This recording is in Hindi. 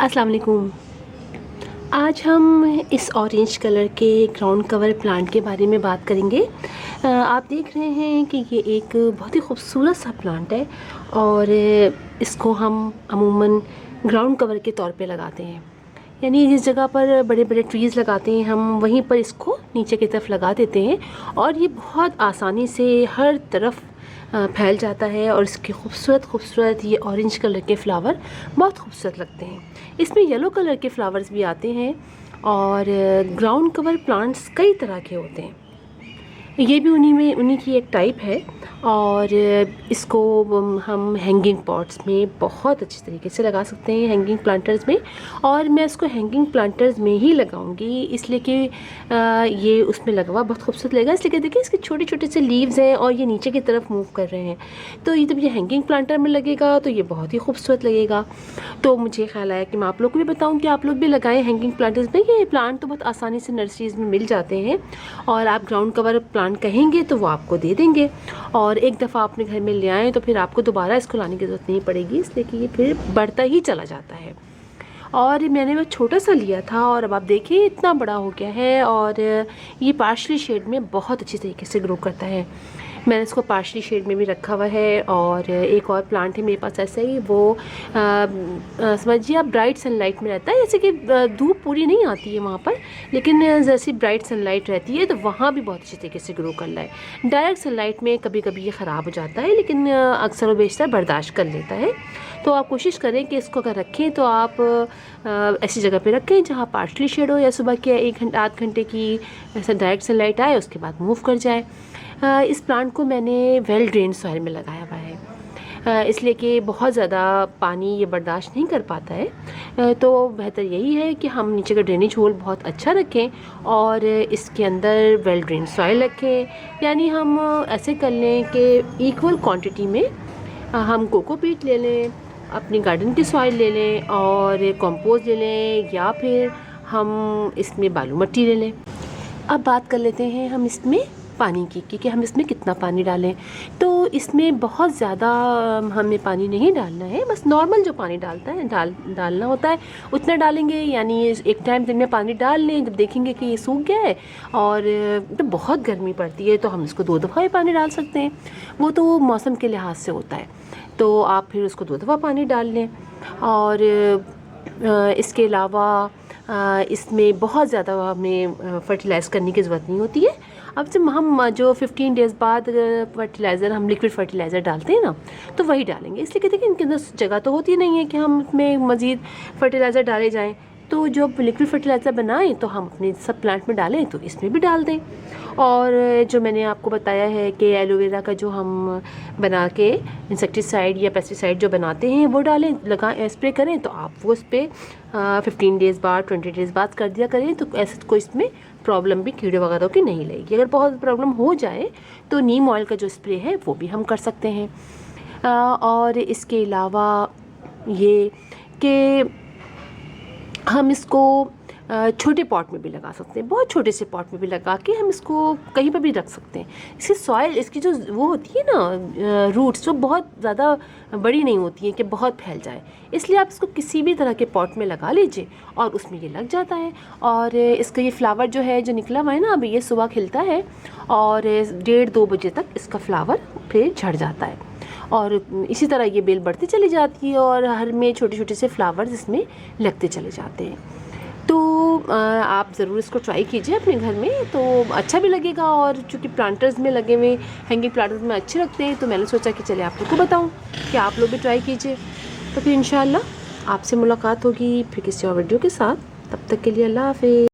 अस्सलाम वालेकुम। आज हम इस ऑरेंज कलर के ग्राउंड कवर प्लांट के बारे में बात करेंगे। आप देख रहे हैं कि ये एक बहुत ही खूबसूरत सा प्लांट है और इसको हम अमूमन ग्राउंड कवर के तौर पे लगाते हैं। यानी जिस जगह पर बड़े बड़े ट्रीज़ लगाते हैं हम वहीं पर इसको नीचे की तरफ लगा देते हैं और ये बहुत आसानी से हर तरफ फैल जाता है और इसके खूबसूरत ये ऑरेंज कलर के फ्लावर बहुत खूबसूरत लगते हैं। इसमें येलो कलर के फ्लावर्स भी आते हैं और ग्राउंड कवर प्लांट्स कई तरह के होते हैं। ये भी उन्हीं की एक टाइप है और इसको हम हैंगिंग पॉट्स में बहुत अच्छी तरीके से लगा सकते हैं, हैंगिंग प्लांटर्स में। और मैं इसको हैंगिंग प्लांटर्स में ही लगाऊंगी इसलिए कि ये उसमें लगा हुआ बहुत खूबसूरत लगेगा। इसलिए कि देखिए इसके छोटे छोटे से लीव्स हैं और ये नीचे की तरफ मूव कर रहे हैं, तो ये जब ये हैंगिंग प्लांटर में लगेगा तो ये बहुत ही खूबसूरत लगेगा। तो मुझे ख्याल आया कि मैं आप लोग को भी बताऊँ कि आप लोग भी लगाएँ हैंगिंग प्लांटर्स में। ये प्लांट तो बहुत आसानी से नर्सरीज़ में मिल जाते हैं और आप ग्राउंड कवर प्लांट कहेंगे तो वो आपको दे देंगे और एक दफ़ा अपने घर में ले आएँ तो फिर आपको दोबारा इसको लाने की ज़रूरत नहीं पड़ेगी, इसलिए कि ये फिर बढ़ता ही चला जाता है। और मैंने वो छोटा सा लिया था और अब आप देखिए इतना बड़ा हो गया है और ये पार्शली शेड में बहुत अच्छी तरीके से ग्रो करता है। मैंने इसको पार्शली शेड में भी रखा हुआ है और एक और प्लांट है मेरे पास ऐसा ही, वो समझिए आप ब्राइट सनलाइट में रहता है। जैसे कि धूप पूरी नहीं आती है वहाँ पर, लेकिन जैसी ब्राइट सनलाइट रहती है तो वहाँ भी बहुत अच्छी तरीके से ग्रो कर रहा है। डायरेक्ट सनलाइट में कभी कभी ये ख़राब हो जाता है, लेकिन अक्सर व बेशतर बर्दाश्त कर लेता है। तो आप कोशिश करें कि इसको अगर रखें तो आप ऐसी जगह पे रखें जहाँ पार्शली शेड हो या सुबह के 1 घंटे आध घंटे की ऐसा डायरेक्ट सनलाइट आए, उसके बाद मूव कर जाए। इस प्लांट को मैंने वेल ड्रेन सॉइल में लगाया हुआ है, इसलिए कि बहुत ज़्यादा पानी ये बर्दाश्त नहीं कर पाता है। तो बेहतर यही है कि हम नीचे का ड्रेनेज होल बहुत अच्छा रखें और इसके अंदर वेल ड्रेन सॉइल रखें। यानी हम ऐसे कर लें कि इक्वल क्वांटिटी में हम कोकोपीट ले लें, अपनी गार्डन की सॉइल ले लें और कंपोस्ट ले लें, या फिर हम इसमें बालू मिट्टी ले लें। अब बात कर लेते हैं हम इसमें पानी की कि हम इसमें कितना पानी डालें। तो इसमें बहुत ज़्यादा हमें पानी नहीं डालना है, बस नॉर्मल जो पानी डालना होता है उतना डालेंगे। यानी एक टाइम दिन में पानी डाल लें, जब देखेंगे कि ये सूख गया है और तो बहुत गर्मी पड़ती है तो हम इसको 2 दफ़ा ही पानी डाल सकते हैं, वो तो मौसम के लिहाज से होता है। तो आप फिर उसको 2 दफ़ा पानी डाल लें। और इसके अलावा इसमें बहुत ज़्यादा हमें फर्टिलाइज़ करने की ज़रूरत नहीं होती है। अब जब हम जो 15 डेज़ बाद फर्टिलाइज़र हम लिक्विड फर्टिलाइज़र डालते हैं ना, तो वही डालेंगे। इसलिए कि देखिए इनके अंदर जगह तो होती नहीं है कि हम इसमें मज़ीद फर्टिलाइज़र डाले जाएँ। तो जब लिक्विड फर्टिलाइज़र बनाएं तो हम अपने सब प्लांट में डालें तो इसमें भी डाल दें। और जो मैंने आपको बताया है कि एलोवेरा का जो हम बना के इंसेक्टिसाइड या पेस्टिसाइड जो बनाते हैं वो डालें, स्प्रे करें, तो आप वो स्प्रे 15 डेज़ बाद 20 डेज़ बाद कर दिया करें। तो ऐसे कोई इसमें प्रॉब्लम भी कीड़े वगैरह की नहीं लगेगी। अगर बहुत प्रॉब्लम हो जाए तो नीम ऑयल का जो स्प्रे है वो भी हम कर सकते हैं। और इसके अलावा ये कि हम इसको छोटे पॉट में भी लगा सकते हैं, बहुत छोटे से पॉट में भी लगा के हम इसको कहीं पर भी रख सकते हैं। इसकी सॉइल, इसकी जो वो होती है ना रूट्स, वो बहुत ज़्यादा बड़ी नहीं होती हैं कि बहुत फैल जाए, इसलिए आप इसको किसी भी तरह के पॉट में लगा लीजिए और उसमें ये लग जाता है। और इसका ये फ्लावर जो है जो निकला हुआ है ना, अभी ये सुबह खिलता है और 1:30-2 बजे तक इसका फ्लावर फिर झड़ जाता है और इसी तरह ये बेल बढ़ती चली जाती है और हर में छोटे छोटे से फ्लावर्स इसमें लगते चले जाते हैं। तो आप ज़रूर इसको ट्राई कीजिए अपने घर में, तो अच्छा भी लगेगा। और चूँकि प्लांटर्स में लगे हुए हैंगिंग प्लांटर्स में अच्छे लगते हैं, तो मैंने सोचा कि चलिए आप लोग को बताऊं कि आप लोग भी ट्राई कीजिए। तो फिर इंशाल्लाह आपसे मुलाकात होगी फिर किसी और वीडियो के साथ। तब तक के लिए अल्लाह हाफ़िज़।